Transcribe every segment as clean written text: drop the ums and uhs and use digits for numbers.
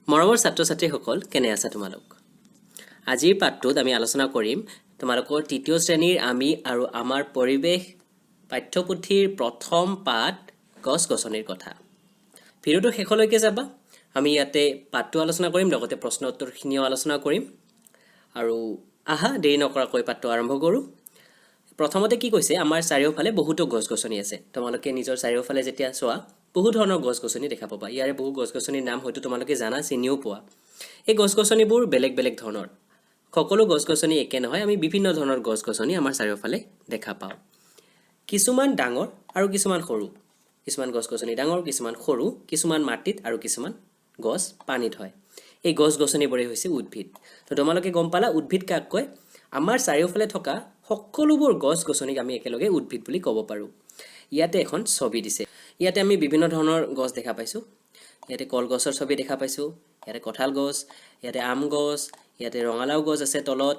মৰমৰ ছাত্ৰ-ছাত্ৰীসকল কেনে আছা তোমালোক? আজিৰ পাঠটোত আমি আলোচনা কৰিম তোমালোকৰ তৃতীয় শ্ৰেণীৰ আমি আৰু আমাৰ পৰিৱেশ পাঠ্যপুথিৰ প্ৰথম পাঠ গছ-গছনিৰ কথা। ভিডিঅ'টো শেষলৈকে যাবা। আমি ইয়াতে পাঠটো আলোচনা কৰিম, লগতে প্ৰশ্ন উত্তৰখিনিও আলোচনা কৰিম। আৰু আহা দেৰি নকৰাকৈ পাঠটো আৰম্ভ কৰোঁ। প্ৰথমতে কি কৈছে, আমাৰ চাৰিওফালে বহুতো গছ-গছনি আছে। তোমালোকে নিজৰ চাৰিওফালে যেতিয়া চোৱা বহু ধৰণৰ গছ-গছনি দেখা পাবা। ইয়াৰে বহু গছ-গছনিৰ নাম হয়তো তোমালোকে জানা, চিনিও পোৱা। এই গছ-গছনিবোৰ বেলেগ বেলেগ ধৰণৰ। সকলো গছ-গছনি একে নহয়, আমি বিভিন্ন ধৰণৰ গছ-গছনি আমাৰ চাৰিওফালে দেখা পাওঁ। কিছুমান ডাঙৰ আৰু কিছুমান সৰু। কিছুমান গছ-গছনি ডাঙৰ, কিছুমান সৰু, কিছুমান মাটিত আৰু কিছুমান গছ পানীত হয়। এই গছ-গছনিবোৰেই হৈছে উদ্ভিদ। তো তোমালোকে গম পালা উদ্ভিদ কাক কয়? আমাৰ চাৰিওফালে থকা সকলোবোৰ গছ-গছনিক আমি একেলগে উদ্ভিদ বুলি ক'ব পাৰোঁ। ইয়াতে এখন ছবি দিছে। ইয়াতে আমি বিভিন্ন ধৰণৰ গছ দেখা পাইছোঁ। ইয়াতে কলগছৰ ছবি দেখা পাইছোঁ, ইয়াতে কঁঠাল গছ, ইয়াতে আম গছ, ইয়াতে ৰঙালাও গছ আছে তলত,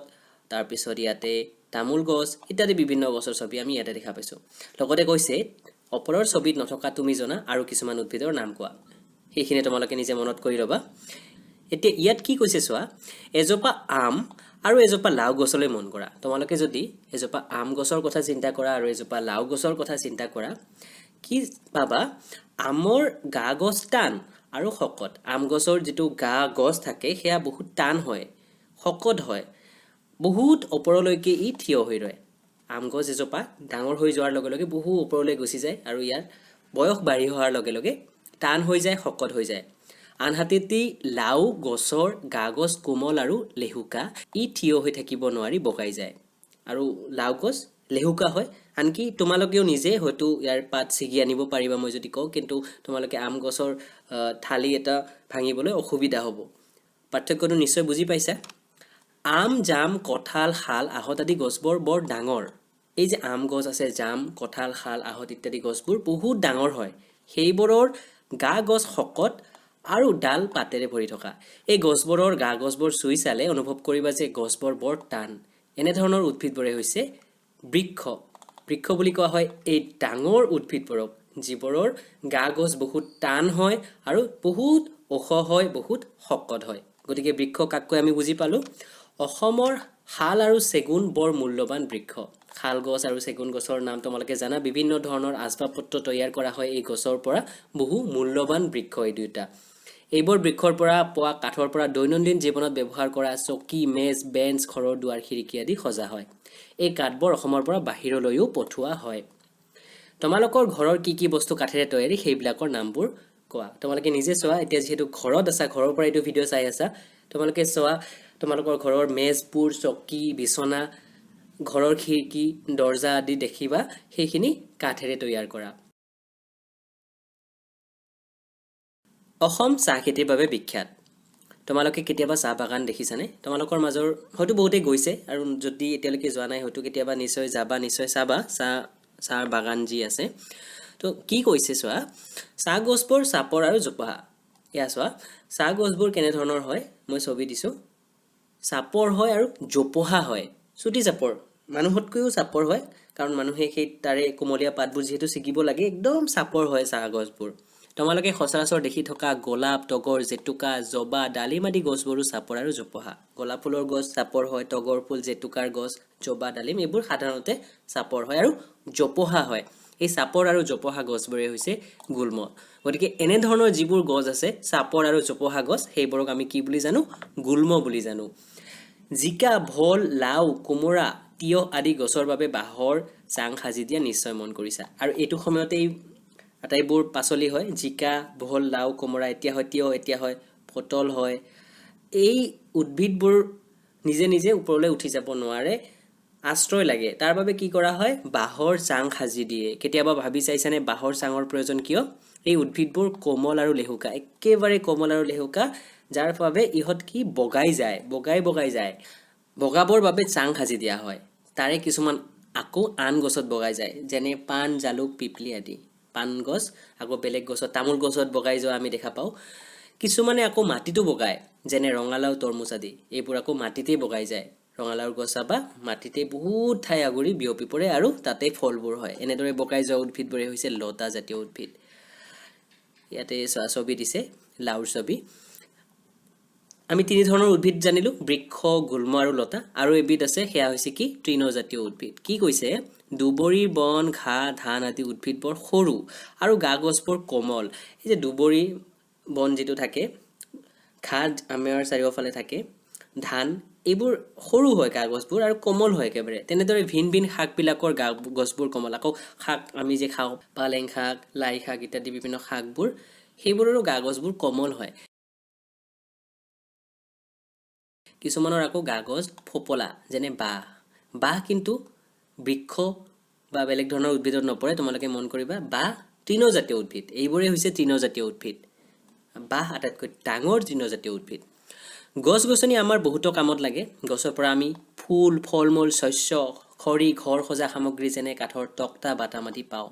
তাৰপিছত ইয়াতে তামোল গছ ইত্যাদি বিভিন্ন গছৰ ছবি আমি ইয়াতে দেখা পাইছোঁ। লগতে কৈছে ওপৰৰ ছবিত নথকা তুমি জনা আৰু কিছুমান উদ্ভিদৰ নাম কোৱা। সেইখিনি তোমালোকে নিজে মনত কৰি ল'বা। এতিয়া ইয়াত কি কৈছে চোৱা, এজোপা আম আৰু এজোপা লাও গছলৈ মন কৰা। তোমালোকে যদি এজোপা আম গছৰ কথা চিন্তা কৰা আৰু এজোপা লাও গছৰ কথা চিন্তা কৰা, কি পাবা? আমৰ গা গছ টান আৰু শকত। আম গছৰ যিটো গা গছ থাকে সেয়া বহুত টান হয়, শকত হয়, বহুত ওপৰলৈকে ই থিয় হৈ ৰয়। আম গছ এজোপা ডাঙৰ হৈ যোৱাৰ লগে লগে বহু ওপৰলৈ গুচি যায় আৰু ইয়াৰ বয়স বাঢ়ি অহাৰ লগে লগে টান হৈ যায়, শকত হৈ যায়। আনহাতে লাও গছৰ গা গছ কোমল আৰু লেহুকা, ই থিয় হৈ থাকিব নোৱাৰি বগাই যায়। আৰু লাও গছ লেহুকা হয়। আনকি তোমালোকেও নিজে হয়তো ইয়াৰ পাত ছিগি আনিব পাৰিবা মই যদি কওঁ, কিন্তু তোমালোকে আম গছৰ ঠালি এটা ভাঙিবলৈ অসুবিধা হ'ব। পাৰ্থক্যটো নিশ্চয় বুজি পাইছা। আম, জাম, কঁঠাল, শাল, আহঁত আদি গছবোৰ বৰ ডাঙৰ। এই যে আম গছ আছে, জাম, কঁঠাল, শাল, আহঁত ইত্যাদি গছবোৰ বহুত ডাঙৰ হয়। সেইবোৰৰ গা গছ শকত আৰু ডাল পাতেৰে ভৰি থকা। এই গছবোৰৰ গা গছবোৰ চুই চালে অনুভৱ কৰিবা যে গছবোৰ বৰ টান। এনেধৰণৰ উদ্ভিদবোৰে হৈছে বৃক্ষ। বৃক্ষ বুলি কোৱা হয় এই ডাঙৰ উদ্ভিদবোৰক, যিবোৰৰ গা গছ বহুত টান হয় আৰু বহুত ওখ হয়, বহুত শকত হয়। গতিকে বৃক্ষ কাক কয় আমি বুজি পালোঁ। অসমৰ শাল আৰু চেগুন বৰ মূল্যৱান বৃক্ষ। শাল গছ আৰু চেগুন গছৰ নাম তোমালোকে জানা। বিভিন্ন ধৰণৰ আচবাব পত্ৰ তৈয়াৰ কৰা হয় এই গছৰ পৰা। বহু মূল্যৱান বৃক্ষ এই দুয়োটা। এইবোৰ বৃক্ষৰ পৰা পোৱা কাঠৰ পৰা দৈনন্দিন জীৱনত ব্যৱহাৰ কৰা চকী, মেজ, বেঞ্চ, ঘৰৰ দুৱাৰ, খিৰিকী আদি সজা হয়। এই কাঠবোৰ অসমৰ পৰা বাহিৰলৈও পঠোৱা হয়। তোমালোকৰ ঘৰৰ কি কি বস্তু কাঠেৰে তৈয়াৰী সেইবিলাকৰ নামবোৰ কোৱা। তোমালোকে নিজে চোৱা, এতিয়া যিহেতু ঘৰত আছা, ঘৰৰ পৰা এইটো ভিডিঅ' চাই আছা, তোমালোকে চোৱা তোমালোকৰ ঘৰৰ মেজবোৰ, চকী, বিচনা, ঘৰৰ খিৰিকী, দৰ্জা আদি দেখিবা সেইখিনি কাঠেৰে তৈয়াৰ কৰা। অসম চাহ খেতিৰ বাবে বিখ্যাত। তোমালোকে কেতিয়াবা চাহ বাগান দেখিছানে? তোমালোকৰ মাজৰ হয়তো বহুতেই গৈছে, আৰু যদি এতিয়ালৈকে যোৱা নাই হয়তো কেতিয়াবা নিশ্চয় যাবা, নিশ্চয় চাবা চাহ বাগান যি আছে। তো কি কৈছে চোৱা, চাহ গছবোৰ চাপৰ আৰু জোপোহা। এয়া চোৱা চাহ গছবোৰ কেনেধৰণৰ হয়, মই ছবি দিছোঁ। চাপৰ হয় আৰু জোপোহা হয়, চুটি চাপৰ, মানুহতকৈও চাপৰ হয়, কাৰণ মানুহে সেই তাৰে কোমলীয়া পাতবোৰ যিহেতু ছিগিব লাগে, একদম চাপৰ হয় চাহ গছবোৰ। তোমালোকে সচৰাচৰ দেখি থকা গোলাপ, তগৰ, জেতুকা, জবা, ডালিম আদি গছবোৰো চাপৰ আৰু জোপোহা। গোলাপ ফুলৰ গছ চাপৰ হয়, তগৰ ফুল, জেতুকাৰ গছ, জবা, ডালিম এইবোৰ সাধাৰণতে চাপৰ হয় আৰু জোপোহা হয়। এই চাপৰ আৰু জোপোহা গছবোৰে হৈছে গুল্ম। গতিকে এনেধৰণৰ যিবোৰ গছ আছে চাপৰ আৰু জোপোহা গছ, সেইবোৰক আমি কি বুলি জানো? গুল্ম বুলি জানো। জিকা, ভোল, লাও, কোমোৰা, তিয়হ আদি গছৰ বাবে বাঁহৰ চাং সাজি দিয়া নিশ্চয় মন কৰিছা। আৰু এইটো সময়তেই আটাইবোৰ পাচলি হয়। জিকা, ভোল, লাও, কোমোৰা, এতিয়া হয় তিয়হ, এতিয়া হয় পটল হয়। এই উদ্ভিদবোৰ নিজে নিজে ওপৰলৈ উঠি যাব নোৱাৰে, আশ্ৰয় লাগে। তাৰ বাবে কি কৰা হয়? বাঁহৰ চাং সাজি দিয়ে। কেতিয়াবা ভাবি চাইছানে বাঁহৰ চাঙৰ প্ৰয়োজন কিয়? এই উদ্ভিদবোৰ কোমল আৰু লেহুকা, একেবাৰে কোমল আৰু লেহুকা, যাৰ বাবে ইহঁত কি বগাই যায়, বগাই যায়। বগাবৰ বাবে চাং সাজি দিয়া হয়। তাৰে কিছুমান আকৌ আন গছত বগাই যায়, যেনে পাণ, জালুক, পিপলি আদি। পাণ গছ আকৌ বেলেগ গছত, তামোল গছত বগাই যোৱা আমি দেখা পাওঁ। কিছুমানে আকৌ মাটিতো বগায়, যেনে ৰঙালাও, তৰমুজ আদি। এইবোৰ আকৌ মাটিতেই বগাই যায়। ৰঙালাওৰ গছ চাবা মাটিতে বহুত ঠাই আগুৰি বিয়পি পৰে আৰু তাতে ফলবোৰ হয়। এনেদৰে বগাই যোৱা উদ্ভিদবোৰে হৈছে লতা জাতীয় উদ্ভিদ। ইয়াতে ছবি দিছে লাওৰ ছবি। আমি তিনি ধৰণৰ উদ্ভিদ জানিলোঁ, বৃক্ষ, গুল্ম আৰু লতা। আৰু এবিধ আছে, সেয়া হৈছে কি তৃণজাতীয় উদ্ভিদ। কি কৈছে, দুবৰি বন, ঘাঁহ, ধান আদি উদ্ভিদ বৰ সৰু আৰু গা গছবোৰ কোমল। এই যে দুবৰি বন যিটো থাকে, ঘাঁহ আমাৰ চাৰিওফালে থাকে, ধান এইবোৰ সৰু হয় গা গছবোৰ আৰু কোমল হয় একেবাৰে। তেনেদৰে ভিন ভিন শাকবিলাকৰ গা গছবোৰ কোমল। আকৌ শাক আমি যে খাওঁ, পালেং শাক, লাই শাক ইত্যাদি বিভিন্ন শাকবোৰ, সেইবোৰৰো গা গছবোৰ কোমল হয়। কিছুমানৰ আকৌ গা গছ ফোপোলা, যেনে বাঁহ। বাঁহ কিন্তু বৃক্ষ বা বেলেগ ধৰণৰ উদ্ভিদত নপৰে। তোমালোকে মন কৰিবা, বাঁহ তৃণজাতীয় উদ্ভিদ। এইবোৰেই হৈছে তৃণজাতীয় উদ্ভিদ। বাঁহ আটাইতকৈ ডাঙৰ তৃণজাতীয় উদ্ভিদ। গছ গছনি আমাৰ বহুতো কামত লাগে। গছৰ পৰা আমি ফুল, ফল মূল, শস্য, খৰি, ঘৰ সজা সামগ্ৰী যেনে কাঠৰ তক্তা, বাটাম আদি পাওঁ।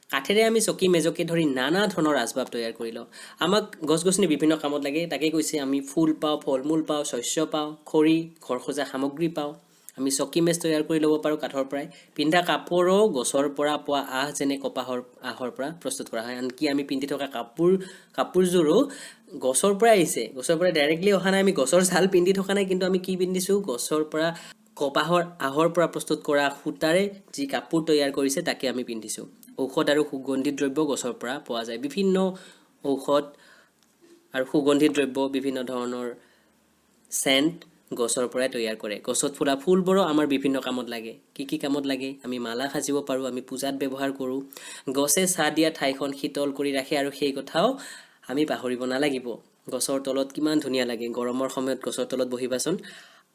কাঠেৰে আমি চকী মেজকে ধৰি নানা ধৰণৰ আচবাব তৈয়াৰ কৰি লওঁ। আমাক গছ গছনি বিভিন্ন কামত লাগে। তাকে কৈছে, আমি ফুল পাওঁ, ফল মূল পাওঁ, শস্য পাওঁ, খৰি, ঘৰ সজা সামগ্ৰী পাওঁ। আমি চকী মেজ তৈয়াৰ কৰি ল'ব পাৰোঁ কাঠৰ পৰাই। পিন্ধা কাপোৰো গছৰ পৰা পোৱা আঁহ যেনে কপাহৰ আঁহৰ পৰা প্ৰস্তুত কৰা হয়। আনকি আমি পিন্ধি থকা কাপোৰযোৰো গছৰ পৰাই আহিছে। গছৰ পৰা ডাইৰেক্টলি অহা নাই, আমি গছৰ ছাল পিন্ধি থকা নাই, কিন্তু আমি কি পিন্ধিছোঁ, গছৰ পৰা কপাহৰ আঁহৰ পৰা প্ৰস্তুত কৰা সূতাৰে যি কাপোৰ তৈয়াৰ কৰিছে তাকে আমি পিন্ধিছোঁ। ঔষধ আৰু সুগন্ধি দ্ৰব্য গছৰ পৰা পোৱা যায়। বিভিন্ন ঔষধ আৰু সুগন্ধি দ্ৰব্য, বিভিন্ন ধৰণৰ চেণ্ট গছৰ পৰাই তৈয়াৰ কৰে। গছত ফুলা ফুলবোৰো আমাৰ বিভিন্ন কামত লাগে। কি কি কামত লাগে? আমি মালা সাজিব পাৰোঁ, আমি পূজাত ব্যৱহাৰ কৰোঁ। গছে ছাঁ দিয়া ঠাইখন শীতল কৰি ৰাখে, আৰু সেই কথাও আমি পাহৰিব নালাগিব। গছৰ তলত কিমান ধুনীয়া লাগে। গৰমৰ সময়ত গছৰ তলত বহিবাচোন।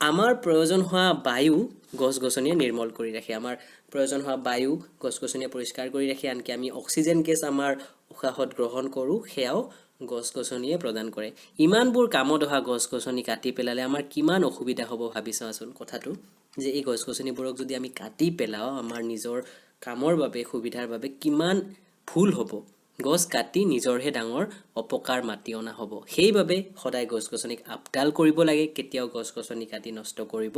আমাৰ প্ৰয়োজন হোৱা বায়ু গছ গছনিয়ে নিৰ্মল কৰি ৰাখে। আমাৰ প্ৰয়োজন হোৱা বায়ু গছ গছনিয়ে পৰিষ্কাৰ কৰি ৰাখে। আনকি আমি অক্সিজেন গেছ আমাৰ উশাহত গ্ৰহণ কৰোঁ, সেয়াও গছ গছনিয়ে প্ৰদান কৰে। ইমানবোৰ কামত অহা গছ গছনি কাটি পেলালে আমাৰ কিমান অসুবিধা হ'ব ভাবি চোৱাচোন কথাটো, যে এই গছ গছনিবোৰক যদি আমি কাটি পেলাওঁ আমাৰ নিজৰ কামৰ বাবে, সুবিধাৰ বাবে, কিমান ভুল হ'ব। গছ কাটি নিজৰহে ডাঙৰ অপকাৰ মাতি অনা হ'ব। সেইবাবে সদায় গছ গছনিক আপডাল কৰিব লাগে। কেতিয়াও গছ গছনি কাটি নষ্ট কৰিব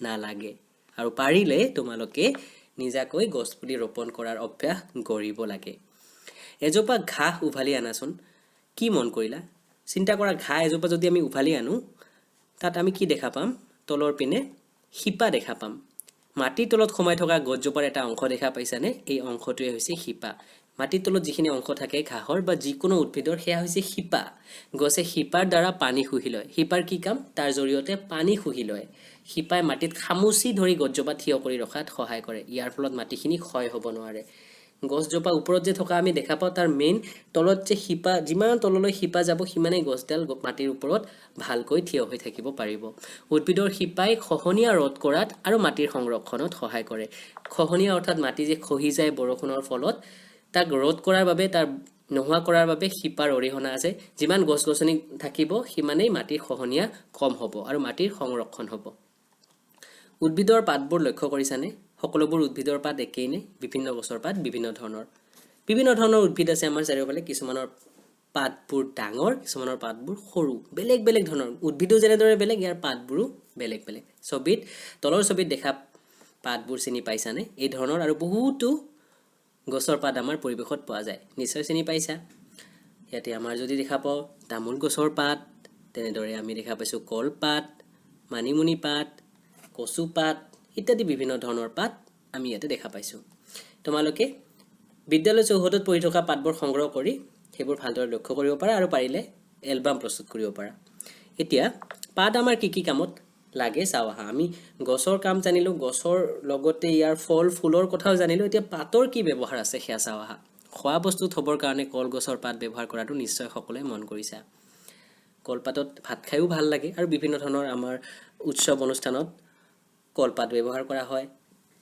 নালাগে। আৰু পাৰিলে তোমালোকে নিজাকৈ গছপুলি ৰোপণ কৰাৰ অভ্যাস গঢ়িব লাগে। এজোপা ঘাঁহ উভালি আনাচোন। কি মন কৰিলা? চিন্তা কৰা, ঘাঁহ এজোপা যদি আমি উভালি আনো, তাত আমি কি দেখা পাম? তলৰ পিনে শিপা দেখা পাম। মাটিৰ তলত সোমাই থকা গছজোপাৰ এটা অংশ দেখা পাইছানে? এই অংশটোৱে হৈছে শিপা। মাটিৰ তলত যিখিনি অংশ থাকে ঘাঁহৰ বা যিকোনো উদ্ভিদৰ, সেয়া হৈছে শিপা। গছে শিপাৰ দ্বাৰা পানী শুহি লয়। শিপাৰ কি কাম? তাৰ জৰিয়তে পানী শুহি লয়। শিপাই মাটিত খামুচি ধৰি গছজোপা থিয় কৰি ৰখাত সহায় কৰে। ইয়াৰ ফলত মাটিখিনি ক্ষয় হ'ব নোৱাৰে। গছজোপা ওপৰত যে থকা আমি দেখা পাওঁ, তাৰ মেইন তলত যে শিপা, যিমান তললৈ শিপা যাব সিমানেই গছডাল মাটিৰ ওপৰত ভালকৈ থিয় হৈ থাকিব পাৰিব। উদ্ভিদৰ শিপাই খহনীয়া ৰোধ কৰাত আৰু মাটিৰ সংৰক্ষণত সহায় কৰে। খহনীয়া অৰ্থাৎ মাটি যে খহি যায় বৰষুণৰ ফলত, তাক ৰোধ কৰাৰ বাবে, তাৰ নোহোৱা কৰাৰ বাবে শিপাৰ অৰিহণা আছে। যিমান গছ গছনি থাকিব সিমানেই মাটিৰ খহনীয়া কম হ'ব আৰু মাটিৰ সংৰক্ষণ হ'ব। উদ্ভিদৰ পাতবোৰ লক্ষ্য কৰিছানে? সকলোবোৰ উদ্ভিদৰ পাত একেই নে? বিভিন্ন গছৰ পাত বিভিন্ন ধৰণৰ উদ্ভিদ আছে আমাৰ চাৰিওফালে। কিছুমানৰ পাতবোৰ ডাঙৰ, কিছুমানৰ পাতবোৰ সৰু। বেলেগ বেলেগ ধৰণৰ উদ্ভিদো যেনেদৰে বেলেগ, ইয়াৰ পাতবোৰো বেলেগ বেলেগ। তলৰ ছবিত দেখা পাতবোৰ চিনি পাইছানে? এই ধৰণৰ আৰু বহুতো গছৰ পাত আমাৰ পৰিৱেশত পোৱা যায়। নিশ্চয় চিনি পাইছা। ইয়াতে আমাৰ যদি দেখা পাওঁ তামোল গছৰ পাত, তেনেদৰে আমি দেখা পাইছোঁ কলপাত, মানিমুনি পাত, কচু পাত ইত্যাদি বিভিন্ন ধৰণৰ পাত আমি ইয়াতে দেখা পাইছোঁ। তোমালোকে বিদ্যালয় চৌহদত পৰি থকা পাতবোৰ সংগ্ৰহ কৰি সেইবোৰ ভালদৰে লক্ষ্য কৰিব পাৰা আৰু পাৰিলে এলবাম প্ৰস্তুত কৰিব পাৰা। এতিয়া পাত আমাৰ কি কি কামত লাগে চাওঁ আহা। আমি গছৰ কাম জানিলোঁ, গছৰ লগতে ইয়াৰ ফল ফুলৰ কথাও জানিলোঁ। এতিয়া পাতৰ কি ব্যৱহাৰ আছে সেয়া চাওঁ আহা। খোৱা বস্তুত থবৰ কাৰণে কলগছৰ পাত ব্যৱহাৰ কৰাটো নিশ্চয় সকলোৱে মন কৰিছা। কলপাতত ভাত খায়ো ভাল লাগে আৰু বিভিন্ন ধৰণৰ আমাৰ উৎসৱ অনুষ্ঠানত কলপাত ব্যৱহাৰ কৰা হয়।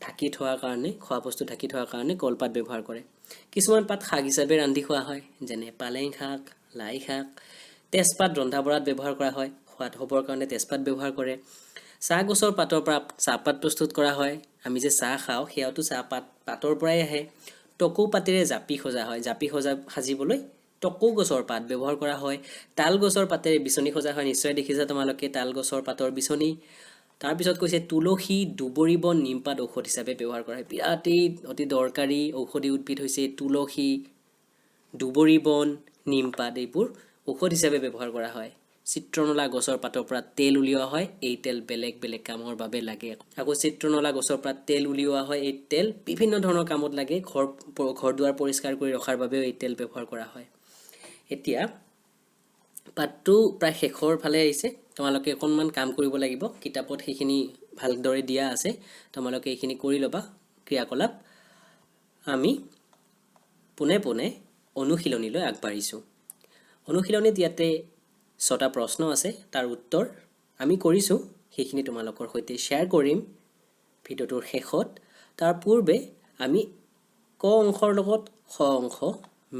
ঢাকি থোৱাৰ কাৰণে, খোৱা বস্তু ঢাকি থোৱাৰ কাৰণে কলপাত ব্যৱহাৰ কৰে। কিছুমান পাত শাক হিচাপে ৰান্ধি খোৱা হয়, যেনে পালেং শাক, লাই শাক। তেজপাত ৰন্ধা বঢ়াত ব্যৱহাৰ কৰা হয়। সোৱাদ হ'বৰ কাৰণে তেজপাত ব্যৱহাৰ কৰে। চাহ গছৰ পাতৰ পৰা চাহপাত প্ৰস্তুত কৰা হয়। আমি যে চাহ খাওঁ সেয়াওতো চাহপাত পাতৰ পৰাই আহে। টকৌ পাতেৰে জাপি সজা হয়। জাপি সাজিবলৈ টকৌ গছৰ পাত ব্যৱহাৰ কৰা হয়। তাল গছৰ পাতেৰে বিচনী সজা হয়। নিশ্চয় দেখিছা তোমালোকে তাল গছৰ পাতৰ বিচনী। তাৰপিছত কৈছে তুলসী, দুবৰি বন, নিমপাত ঔষধ হিচাপে ব্যৱহাৰ কৰা হয়। বিৰাটেই অতি দৰকাৰী ঔষধি উদ্ভিদ হৈছে তুলসী, দুবৰি বন, নিমপাত। এইবোৰ ঔষধ হিচাপে ব্যৱহাৰ কৰা হয়। চিত্ৰনলা গছৰ পাতৰ পৰা তেল উলিওৱা হয় এই তেল বেলেগ বেলেগ কামৰ বাবে লাগে আকৌ চিত্ৰনলা গছৰ পৰা তেল উলিওৱা হয় এই তেল বিভিন্ন ধৰণৰ কামত লাগে ঘৰ দুৱাৰ পৰিষ্কাৰ কৰি ৰখাৰ বাবেও এই তেল ব্যৱহাৰ কৰা হয় এতিয়া পাঠটো প্ৰায় শেষৰ ফালে আহিছে তোমালোকে অকণমান কাম কৰিব লাগিব কিতাপত সেইখিনি ভালদৰে দিয়া আছে তোমালোকে এইখিনি কৰি ল'বা ক্ৰিয়াকলাপ আমি পুনে পুনে অনুশীলনীলৈ আগবাঢ়িছোঁ অনুশীলনীত ইয়াতে 6টা প্ৰশ্ন আছে তাৰ উত্তৰ আমি কৰিছোঁ সেইখিনি তোমালোকৰ সৈতে শ্বেয়াৰ কৰিম ভিডিঅ'টোৰ শেষত তাৰ পূৰ্বে আমি ক অংশৰ লগত খ অংশ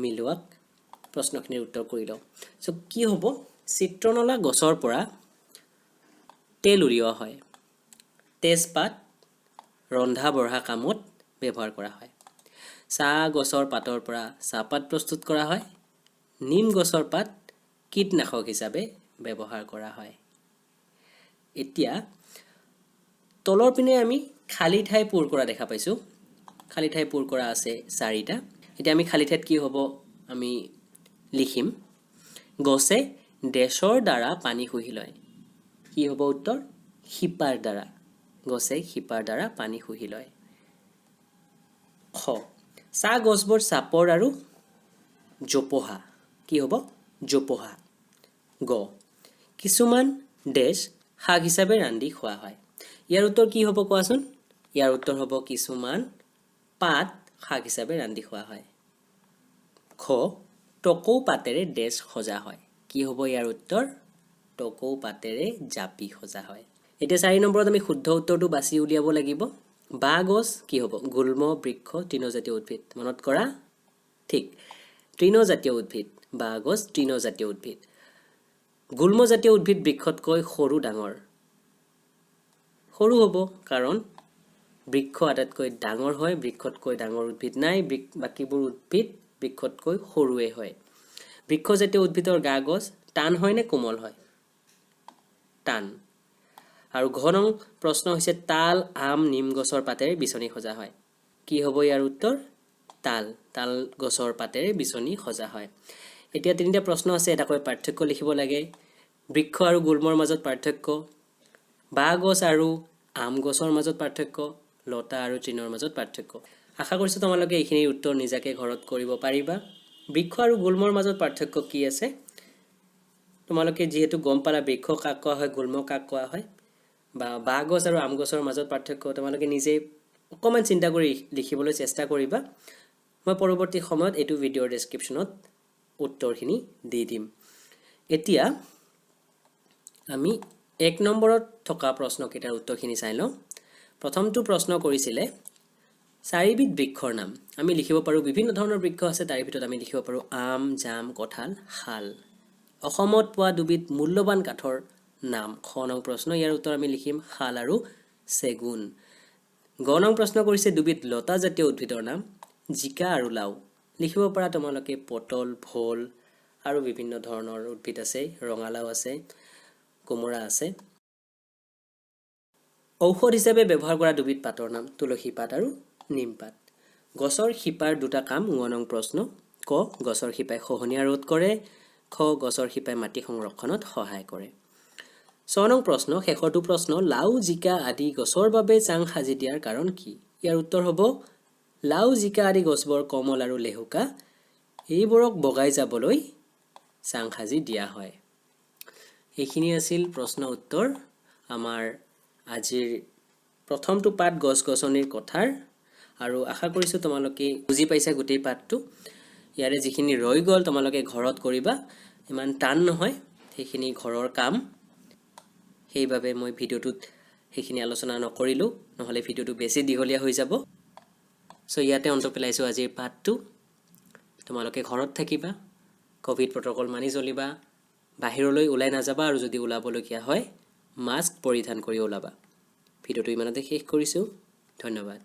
মিলোৱা প্ৰশ্নখিনিৰ উত্তৰ কৰি লওঁ সো কি হ'ব চিত্ৰনলা গছৰ পৰা তেল উলিওৱা হয় তেজপাত ৰন্ধা বঢ়া কামত ব্যৱহাৰ কৰা হয় চাহ গছৰ পাতৰ পৰা চাহপাত প্ৰস্তুত কৰা হয় নিম গছৰ পাত কীটনাশক হিচাপে ব্যৱহাৰ কৰা হয় এতিয়া তলৰ পিনে আমি খালি ঠাই পূৰ কৰা দেখা পাইছোঁ খালি ঠাই পূৰ কৰা আছে 4টা এতিয়া আমি খালি ঠাইত কি হ'ব আমি লিখিম গছে ডেছৰ দ্বাৰা পানী শুহি লয় কি হ'ব উত্তৰ শিপাৰ দ্বাৰা গছে শিপাৰ দ্বাৰা পানী শুহি লয় খ চাহ গছবোৰ চাপৰ আৰু জোপোহা কি হ'ব জোপোহা গ কিছুমান ডেছ শাক হিচাপে ৰান্ধি খোৱা হয় ইয়াৰ উত্তৰ কি হ'ব কোৱাচোন ইয়াৰ উত্তৰ হ'ব কিছুমান পাত শাক হিচাপে ৰান্ধি খোৱা হয় খ টকৌ পাতেৰে ডেছ সজা হয় কি হ'ব ইয়াৰ উত্তৰ টকৌ পাতেৰে জাপি সজা হয় এতিয়া 4 নম্বৰত আমি শুদ্ধ উত্তৰটো বাছি উলিয়াব লাগিব বাঁহ গছ কি হ'ব গুল্ম বৃক্ষ তৃণজাতীয় উদ্ভিদ মনত কৰা ঠিক তৃণজাতীয় উদ্ভিদ বাঁহ গছ তৃণজাতীয় উদ্ভিদ গুল্মজাতীয় উদ্ভিদ বৃক্ষতকৈ সৰু ডাঙৰ সৰু হ'ব কাৰণ বৃক্ষ আটাইতকৈ ডাঙৰ হয় বৃক্ষতকৈ ডাঙৰ উদ্ভিদ নাই বাকিবোৰ উদ্ভিদ বৃক্ষতকৈ সৰুৱে হয় বৃক্ষজাতীয় উদ্ভিদৰ গা গছ টান হয় নে কোমল হয় টান আৰু ঘন প্ৰশ্ন হৈছে তাল আম নিম গছৰ পাতেৰে বিচনী সজা হয় কি হ'ব ইয়াৰ উত্তৰ তাল গছৰ পাতেৰে বিচনী সজা হয় এতিয়া 3টা প্ৰশ্ন আছে এটাকৈ পাৰ্থক্য লিখিব লাগে বৃক্ষ আৰু গুল্মৰ মাজত পাৰ্থক্য বাঁহ গছ আৰু আম গছৰ মাজত পাৰ্থক্য লতা আৰু তৃণৰ মাজত পাৰ্থক্য আশা কৰিছোঁ তোমালোকে এইখিনিৰ উত্তৰ নিজাকে ঘৰত কৰিব পাৰিবা বৃক্ষ আৰু গুল্মৰ মাজত পাৰ্থক্য কি আছে তোমালোকে যেহেতু গম পালা বৃক্ষ কাক কোৱা হয় গুল্ম কাক কোৱা হয় বা বাঁহ গছ আৰু আম গছৰ মাজত পাৰ্থক্য তোমালোকে নিজে অকণমান চিন্তা কৰি লিখিবলৈ চেষ্টা কৰিবা মই পৰৱৰ্তী সময়ত এইটো ভিডিঅ'ৰ ডেছক্ৰিপশ্যনত উত্তৰখিনি দি দিম এতিয়া আমি 1 নম্বৰত থকা প্ৰশ্নকেইটাৰ উত্তৰখিনি চাই লওঁ প্ৰথমটো প্ৰশ্ন কৰিছিলে 4বিধ বৃক্ষৰ নাম আমি লিখিব পাৰোঁ বিভিন্ন ধৰণৰ বৃক্ষ আছে তাৰ ভিতৰত আমি লিখিব পাৰোঁ আম জাম কঁঠাল শাল অসমত পোৱা 2বিধ মূল্যৱান কাঠৰ নাম খ নং প্ৰশ্ন ইয়াৰ উত্তৰ আমি লিখিম শাল আৰু চেগুন গ নং প্ৰশ্ন কৰিছে 2বিধ লতা জাতীয় উদ্ভিদৰ নাম জিকা আৰু লাও লিখিব পৰা তোমালোকে পটল ভোল আৰু বিভিন্ন ধৰণৰ উদ্ভিদ আছে ৰঙালাও আছে কোমোৰা আছে ঔষধ হিচাপে ব্যৱহাৰ কৰা 2বিধ পাতৰ নাম তুলসী পাত আৰু নিম পাত গছৰ শিপাৰ 2টা কাম গ নং প্ৰশ্ন ক গছৰ শিপাই খহনীয়া ৰোধ কৰে খ গছৰ শিপাই মাটি সংৰক্ষণত সহায় কৰে 6 নং প্ৰশ্ন শেষৰটো প্ৰশ্ন লাও জিকা আদি গছৰ বাবে চাং সাজি দিয়াৰ কাৰণ কি ইয়াৰ উত্তৰ হ'ব লাও জিকা আদি গছবোৰ কমল আৰু লেহুকা এইবোৰক বগাই যাবলৈ চাং সাজি দিয়া হয় এইখিনি আছিল প্ৰশ্ন উত্তৰ আমাৰ আজিৰ প্ৰথমটো পাঠ গছ গছনিৰ কথাৰ আৰু আশা কৰিছোঁ তোমালোকে বুজি পাইছা গোটেই পাঠটো ইয়াৰে যিখিনি ৰৈ গ'ল তোমালোকে ঘৰত কৰিবা ইমান টান নহয় সেইখিনি ঘৰৰ কাম সেইবাবে মই ভিডিঅ'টোত সেইখিনি আলোচনা নকৰিলোঁ নহ'লে ভিডিঅ'টো বেছি দীঘলীয়া হৈ যাব সো ইয়াতে অন্ত পেলাইছোঁ আজিৰ পাঠটো তোমালোকে ঘৰত থাকিবা কোভিড প্ৰট'কল মানি চলিবা বাহিৰলৈ ওলাই নাযাবা আৰু যদি ওলাবলগীয়া হয় মাস্ক পৰিধান কৰি ওলাবা ভিডিঅ'টো ইমানতে শেষ কৰিছোঁ ধন্যবাদ